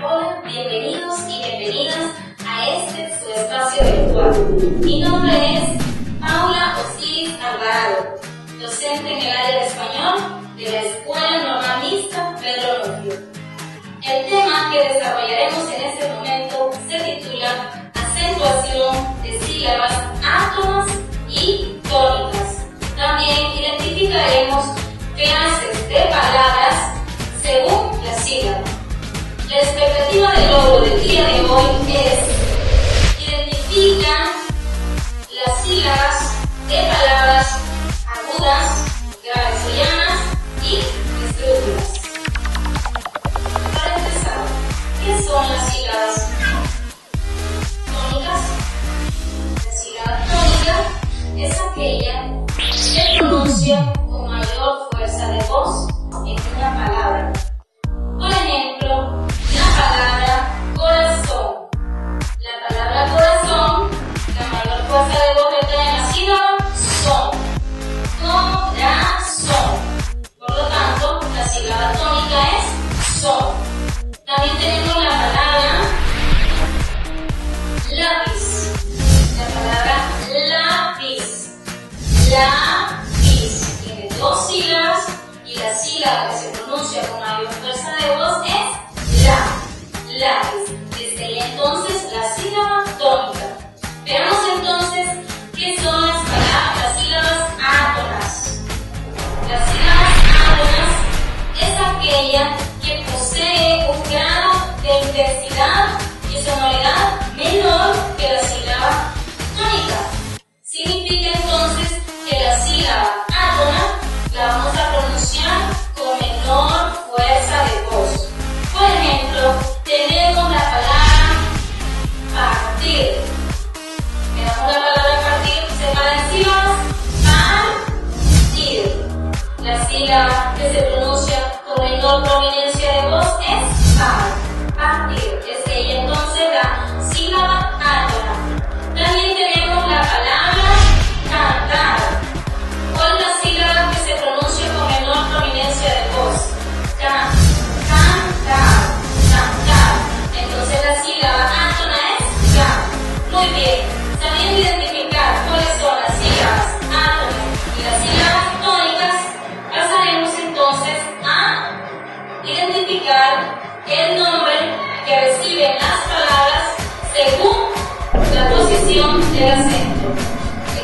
Hola, bienvenidos y bienvenidas a este su espacio virtual. Mi nombre es Paula Osiris Alvarado, docente en el área de español de la Escuela Normal Mixta Pedro Nofio. El tema que desarrollaremos en este momento se titula Acentuación de sílabas átonas y tónicas. También identificaremos clases de palabras según la sílaba. La expectativa de logro del día de hoy es identificar las sílabas de palabras agudas, graves o llanas y estrújulas. Para empezar, ¿qué son las sílabas tónicas? La sílaba tónica es aquella que se pronuncia con mayor fuerza de voz en una palabra. Por ejemplo, la palabra corazón. La palabra corazón, la mayor fuerza de voz que trae en la sílaba son. Corazón. Por lo tanto, la sílaba tónica es son. También tenemos la palabra lápiz. La palabra lápiz. Lápiz. Tiene dos sílabas y la sílaba que se pronuncia con mayor fuerza de voz es la. Lápiz. Desde ahí entonces la sílaba tónica. Veamos entonces qué son las sílabas átonas. Las sílabas átonas es aquella que posee un grado de intensidad y sonoridad menor que la sílaba tónica. Significa entonces que la sílaba átona la vamos a pronunciar con menor fuerza de voz. Por ejemplo, tenemos la palabra partir. Tenemos la palabra partir, se separa en sílabas, partir. La sílaba que se pronuncia con menor prominencia de voz es partir. Es ella entonces la sílaba átona. También tenemos la palabra cantar. ¿Cuál es la sílaba que se pronuncia con menor prominencia de voz? Cantar. Entonces la sílaba átona es ca. Muy bien. Sabiendo identificar cuáles son las sílabas átonas y las sílabas tónicas, pasaremos entonces a identificar el nombre que reciben las palabras según la posición del acento.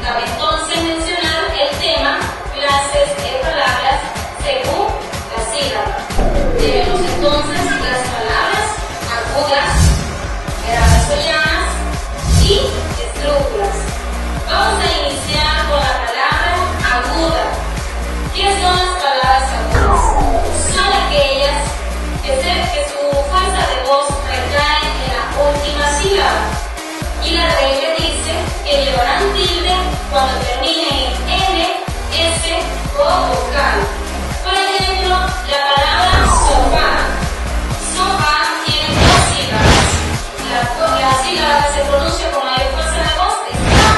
Cabe entonces mencionar el tema clases de palabras según la sílaba. Tenemos entonces las palabras agudas, graves o llanas y estrújulas. Vamos a iniciar con la palabra aguda. ¿Qué son las palabras agudas? Son aquellas que su fuerza de voz recae en la última sílaba. Y la regla dice que llevarán tilde cuando terminen en N, S o vocal. Por ejemplo, la palabra sofá. Sofá tiene dos sílabas. La sílaba que se pronuncia con mayor fuerza de voz es A.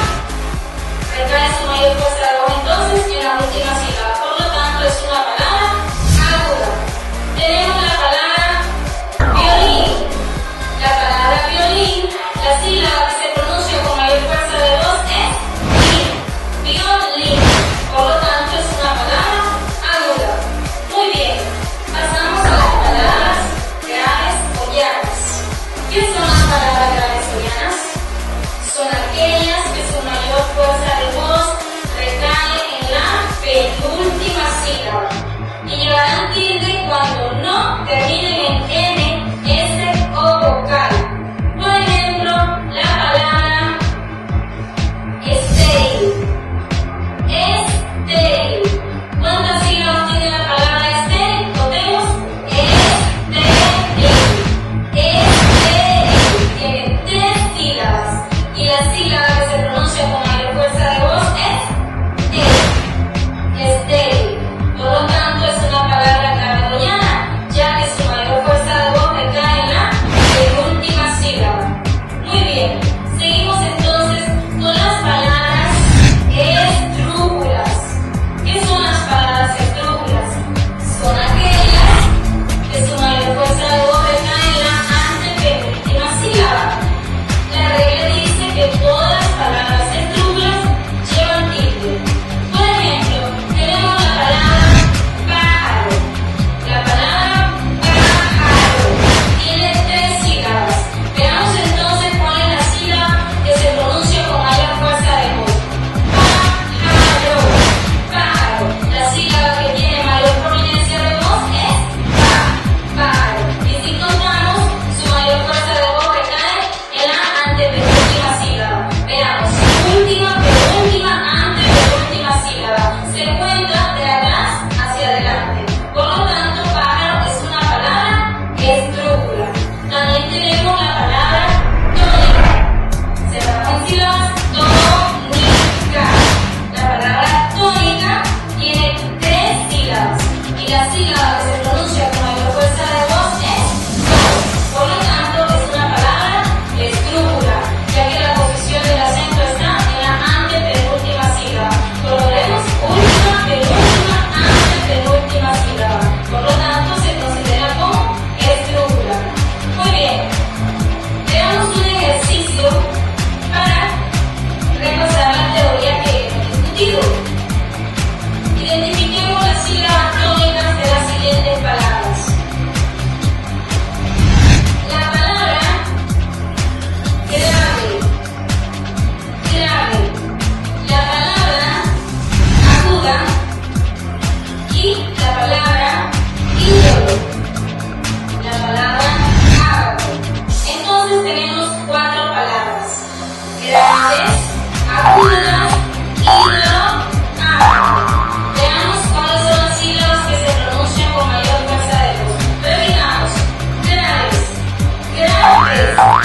Recae su mayor fuerza de voz entonces en la última sílaba. Por lo tanto, es una palabra aguda. Tenemos la palabra violín. La palabra violín, la sílaba que se pronuncia con mayor fuerza de voz es violín. Por lo tanto, es una palabra aguda. Muy bien.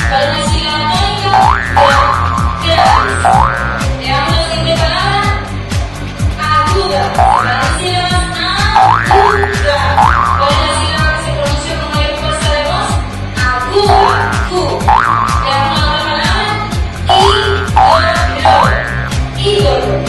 Para una sílaba tónica, gratis. Veamos la siguiente palabra, aguda. Para las sílabas aguda. ¿Cuál es la sílaba que se pronuncia con mayor fuerza de voz? Aguda. Veamos la otra palabra, ídolo. Ídolo.